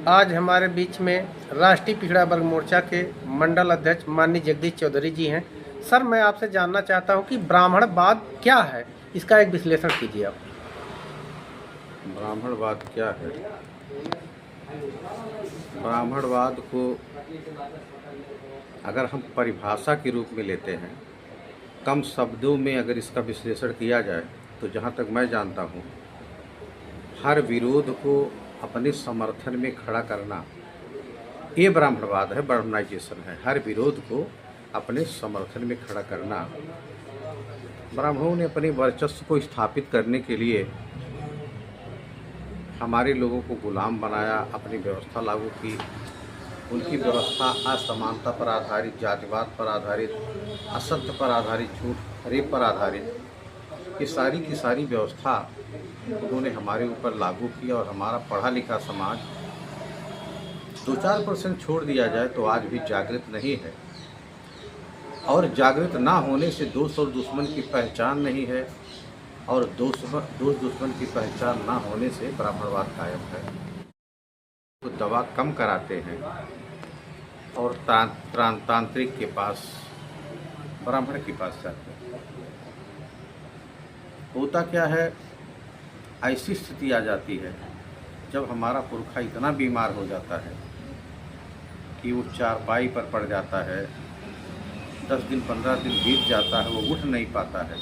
आज हमारे बीच में राष्ट्रीय पिछड़ा वर्ग मोर्चा के मंडल अध्यक्ष माननीय जगदीश चौधरी जी हैं। सर, मैं आपसे जानना चाहता हूं कि ब्राह्मणवाद क्या है, इसका एक विश्लेषण कीजिए आप। ब्राह्मणवाद क्या है? ब्राह्मणवाद को अगर हम परिभाषा के रूप में लेते हैं, कम शब्दों में अगर इसका विश्लेषण किया जाए, तो जहाँ तक मैं जानता हूँ, हर विरोध को अपने समर्थन में खड़ा करना, ये ब्राह्मणवाद है, ब्राह्मणाइजेशन है। हर विरोध को अपने समर्थन में खड़ा करना। ब्राह्मणों ने अपने वर्चस्व को स्थापित करने के लिए हमारे लोगों को गुलाम बनाया, अपनी व्यवस्था लागू की। उनकी व्यवस्था असमानता पर आधारित, जातिवाद पर आधारित, असत्य पर आधारित, झूठ फरेब पर आधारित, ये सारी की सारी व्यवस्था उन्होंने हमारे ऊपर लागू की। और हमारा पढ़ा लिखा समाज 2-4% छोड़ दिया जाए तो आज भी जागृत नहीं है। और जागृत ना होने से दोस्त और दुश्मन की पहचान नहीं है, और दोस्त दुश्मन की पहचान ना होने से ब्राह्मणवाद कायम है। तो दवा कम कराते हैं और तांत्रिक के पास, ब्राह्मण के पास जाते हैं। होता क्या है, ऐसी स्थिति आ जाती है जब हमारा पुरखा इतना बीमार हो जाता है कि वो चारपाई पर पड़ जाता है, 10 दिन 15 दिन बीत जाता है, वो उठ नहीं पाता है,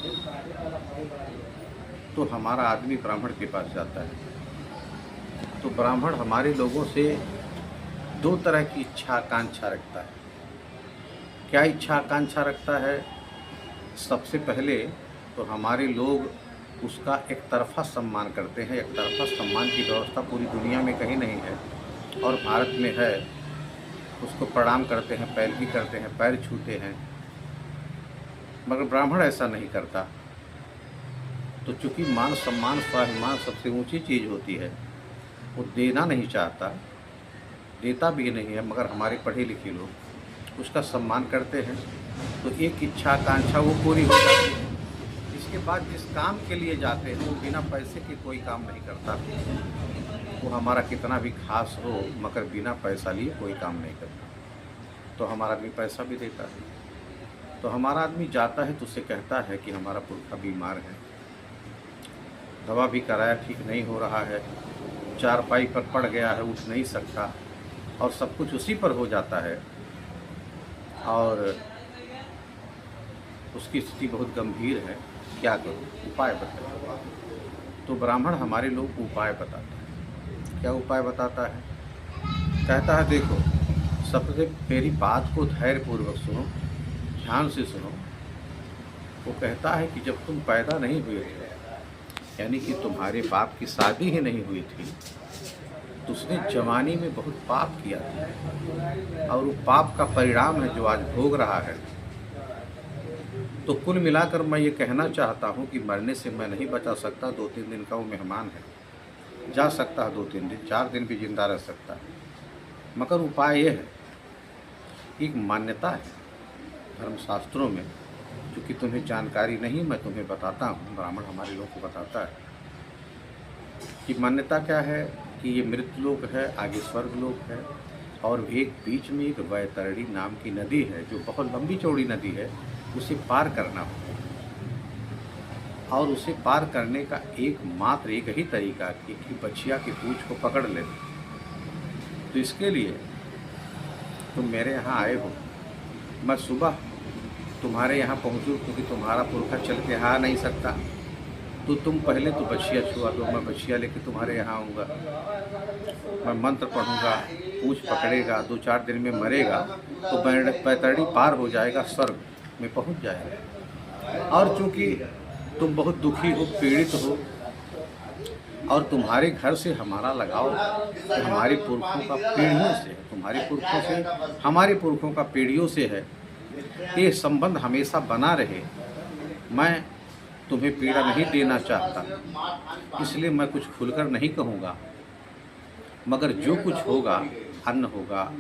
तो हमारा आदमी ब्राह्मण के पास जाता है। तो ब्राह्मण हमारे लोगों से 2 तरह की इच्छा आकांक्षा रखता है। क्या इच्छा आकांक्षा रखता है? सबसे पहले तो हमारे लोग उसका एक तरफा सम्मान करते हैं। एक तरफा सम्मान की व्यवस्था पूरी दुनिया में कहीं नहीं है, और भारत में है। उसको प्रणाम करते हैं, पैरवी करते हैं, पैर छूते हैं, मगर ब्राह्मण ऐसा नहीं करता। तो चूँकि मान सम्मान स्वाभिमान सबसे ऊंची चीज़ होती है, वो देना नहीं चाहता, देता भी नहीं है, मगर हमारे पढ़े लिखे लोग उसका सम्मान करते हैं। तो एक इच्छा आकांक्षा वो पूरी हो जाती है। इसके बाद जिस काम के लिए जाते हैं वो बिना पैसे के कोई काम नहीं करता। वो हमारा कितना भी खास हो, मगर बिना पैसा लिए कोई काम नहीं करता। तो हमारा आदमी पैसा भी देता है। तो हमारा आदमी जाता है तो उससे कहता है कि हमारा पुरखा बीमार है, दवा भी कराया, ठीक नहीं हो रहा है, चारपाई पर पड़ गया है, उठ नहीं सकता, और सब कुछ उसी पर हो जाता है, और उसकी स्थिति बहुत गंभीर है। क्या करूं? उपाय बताओ। तो ब्राह्मण हमारे लोग उपाय बताता है। क्या उपाय बताता है? कहता है, देखो, सबसे मेरी बात को धैर्यपूर्वक सुनो, ध्यान से सुनो। वो कहता है कि जब तुम पैदा नहीं हुए थे, यानी कि तुम्हारे बाप की शादी ही नहीं हुई थी, तो उसने जवानी में बहुत पाप किया था, और वो पाप का परिणाम है जो आज भोग रहा है। तो कुल मिलाकर मैं ये कहना चाहता हूँ कि मरने से मैं नहीं बचा सकता। 2-3 दिन का वो मेहमान है, जा सकता है 2-3 दिन, 4 दिन भी जिंदा रह सकता है। मगर उपाय ये है, एक मान्यता है धर्मशास्त्रों में, क्योंकि तुम्हें जानकारी नहीं, मैं तुम्हें बताता हूँ, ब्राह्मण हमारे लोगों को बताता है कि मान्यता क्या है कि ये मृत लोक है, आगे स्वर्ग लोक है, और एक बीच में एक वैतरणी नाम की नदी है, जो बहुत लंबी चौड़ी नदी है। उसे पार करना होगा, और उसे पार करने का एकमात्र एक ही तरीका कि बछिया की पूंछ को पकड़ ले। तो इसके लिए तुम मेरे यहाँ आए हो, मैं सुबह तुम्हारे यहाँ पहुँचूँ, क्योंकि तुम्हारा पुरखा चल के आ नहीं सकता, तो तुम पहले तो बछिया छुआ दो। मैं बछिया लेके तुम्हारे यहाँ आऊँगा, मैं मंत्र पढ़ूँगा, पूंछ पकड़ेगा, 2-4 दिन में मरेगा, तो बैतरणी पार हो जाएगा, स्वर्ग में पहुँच जाएगा। और चूँकि तुम बहुत दुखी हो, पीड़ित हो, और तुम्हारे घर से हमारा लगाव हमारे पुरखों का पीढ़ियों से, तुम्हारे पुरखों से हमारे पुरखों का पीढ़ियों से है, ये संबंध हमेशा बना रहे। मैं तुम्हें पीड़ा नहीं देना चाहता, इसलिए मैं कुछ खुलकर नहीं कहूँगा, मगर जो कुछ होगा, अन्न होगा,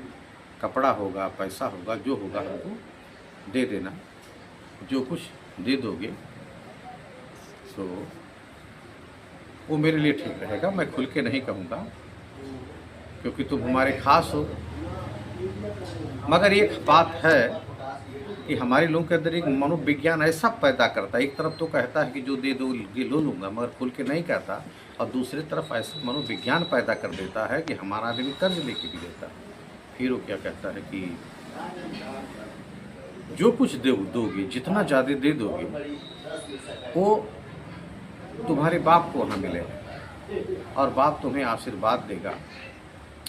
कपड़ा होगा, पैसा होगा, जो होगा हमको दे देना। जो कुछ दे दोगे तो वो मेरे लिए ठीक रहेगा। मैं खुल के नहीं कहूँगा, क्योंकि तुम हमारे खास हो। मगर एक बात है कि हमारे लोगों के अंदर एक मनोविज्ञान ऐसा पैदा करता है, एक तरफ तो कहता है कि जो दे दो ये लो लूँगा, मगर खुल के नहीं कहता, और दूसरी तरफ ऐसा मनोविज्ञान पैदा कर देता है कि हमारा आदमी कर्ज लेके भी देता है। फिर वो क्या कहता है कि जो कुछ दोगे, जितना ज़्यादा दे दोगे, वो तुम्हारे बाप को वहाँ मिलेगा और बाप तुम्हें आशीर्वाद देगा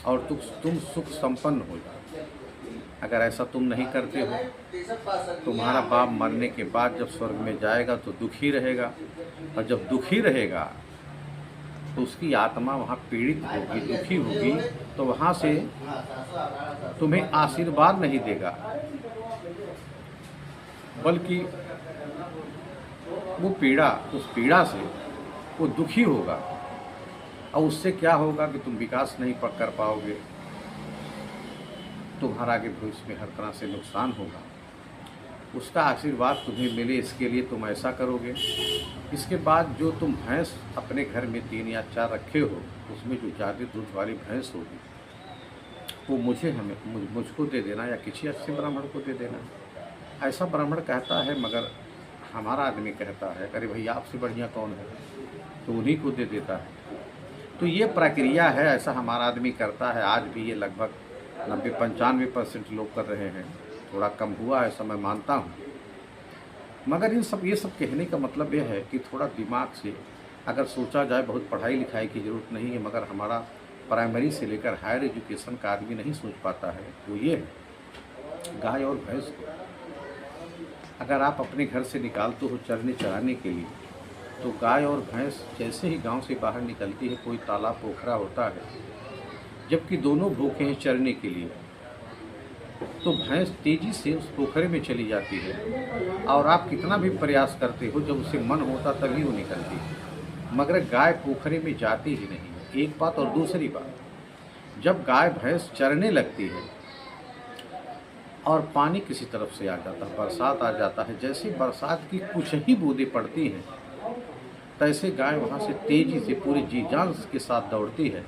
और तुम सुख संपन्न हो जाओ। अगर ऐसा तुम नहीं करते हो, तुम्हारा बाप मरने के बाद जब स्वर्ग में जाएगा तो दुखी रहेगा, और जब दुखी रहेगा तो उसकी आत्मा वहाँ पीड़ित होगी, दुखी होगी, तो वहाँ से तुम्हें आशीर्वाद नहीं देगा, बल्कि वो पीड़ा, उस पीड़ा से वो दुखी होगा, और उससे क्या होगा कि तुम विकास नहीं कर पाओगे, तुम्हारा आगे भविष्य में हर तरह से नुकसान होगा। उसका आशीर्वाद तुम्हें मिले इसके लिए तुम ऐसा करोगे। इसके बाद जो तुम भैंस अपने घर में 3 या 4 रखे हो, उसमें जो ज़्यादा दूध वाली भैंस होगी वो मुझको दे देना या किसी अच्छे ब्राह्मण को दे देना। ऐसा ब्राह्मण कहता है, मगर हमारा आदमी कहता है अरे भैया आपसे बढ़िया कौन है, तो उन्हीं को दे देता है। तो ये प्रक्रिया है, ऐसा हमारा आदमी करता है। आज भी ये लगभग 90-95% लोग कर रहे हैं। थोड़ा कम हुआ है, ऐसा मैं मानता हूँ, मगर ये सब कहने का मतलब यह है कि थोड़ा दिमाग से अगर सोचा जाए, बहुत पढ़ाई लिखाई की ज़रूरत नहीं है, मगर हमारा प्राइमरी से लेकर हायर एजुकेशन का आदमी नहीं सोच पाता है। तो ये है, गाय और भैंस को अगर आप अपने घर से निकालते हो चरने चराने के लिए, तो गाय और भैंस जैसे ही गांव से बाहर निकलती है, कोई तालाब पोखरा होता है, जबकि दोनों भूखे हैं चरने के लिए, तो भैंस तेज़ी से उस पोखरे में चली जाती है, और आप कितना भी प्रयास करते हो, जब उसे मन होता तभी वो निकलती है, मगर गाय पोखरे में जाती ही नहीं है। एक बात, और दूसरी बात, जब गाय भैंस चरने लगती है और पानी किसी तरफ से आ जाता है, बरसात आ जाता है, जैसे बरसात की कुछ ही बूंदें पड़ती हैं, तैसे गाय वहाँ से तेज़ी से पूरी जी जान के साथ दौड़ती है,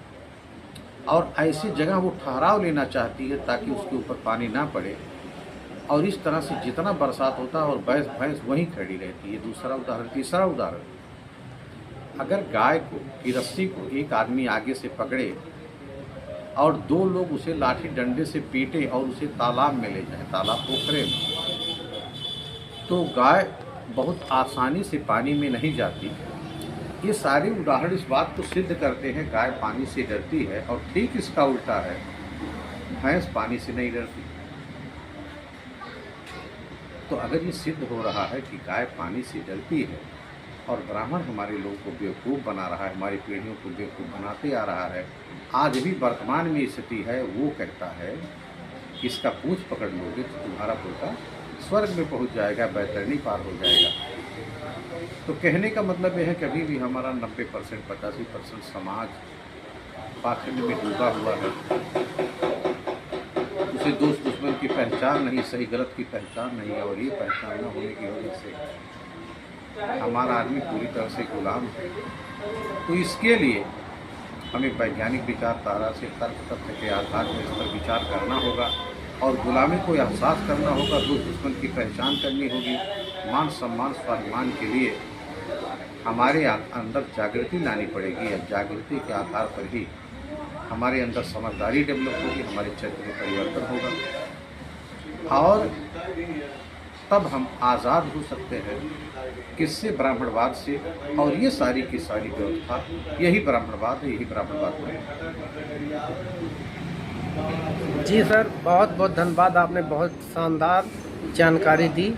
और ऐसी जगह वो ठहराव लेना चाहती है ताकि उसके ऊपर पानी ना पड़े, और इस तरह से जितना बरसात होता है और भैंस वहीं खड़ी रहती है। दूसरा उदाहरण। तीसरा उदाहरण, अगर गाय की रस्सी को एक आदमी आगे से पकड़े और 2 लोग उसे लाठी डंडे से पीटे और उसे तालाब में ले जाए, तालाब पोखरे में, तो गाय बहुत आसानी से पानी में नहीं जाती। ये सारे उदाहरण इस बात को सिद्ध करते हैं, गाय पानी से डरती है, और ठीक इसका उल्टा है, भैंस पानी से नहीं डरती। तो अगर ये सिद्ध हो रहा है कि गाय पानी से डरती है और ब्राह्मण हमारे लोगों को बेवकूफ़ बना रहा है, हमारी पीढ़ियों को बेवकूफ़ बनाते आ रहा है, आज भी वर्तमान में स्थिति है, वो कहता है कि इसका पूँछ पकड़ लोगे तो तुम्हारा पोता स्वर्ग में पहुंच जाएगा, बैतरणी पार हो जाएगा। तो कहने का मतलब यह है कि अभी भी हमारा 90% 85% समाज पाखंड में डूबा हुआ है। उसे दोस्त दुश्मन की पहचान नहीं, सही गलत की पहचान नहीं है, और ये पहचान न होने की वजह से हमारा आदमी पूरी तरह से गुलाम है। तो इसके लिए हमें वैज्ञानिक विचारधारा से, तर्क तथ्य के आधार पर इस पर विचार करना होगा, और गुलामी को एहसास करना होगा, दोस्त दुश्मन की पहचान करनी होगी। मान सम्मान स्वाभिमान के लिए हमारे अंदर जागृति लानी पड़ेगी, या जागृति के आधार पर ही हमारे अंदर समझदारी डेवलप होगी, हमारे चरित्र में परिवर्तन होगा, और तब हम आज़ाद हो सकते हैं किससे, ब्राह्मणवाद से। और ये सारी की सारी व्यवस्था यही ब्राह्मणवाद है, यही ब्राह्मणवाद है। जी सर, बहुत बहुत धन्यवाद, आपने बहुत शानदार जानकारी दी।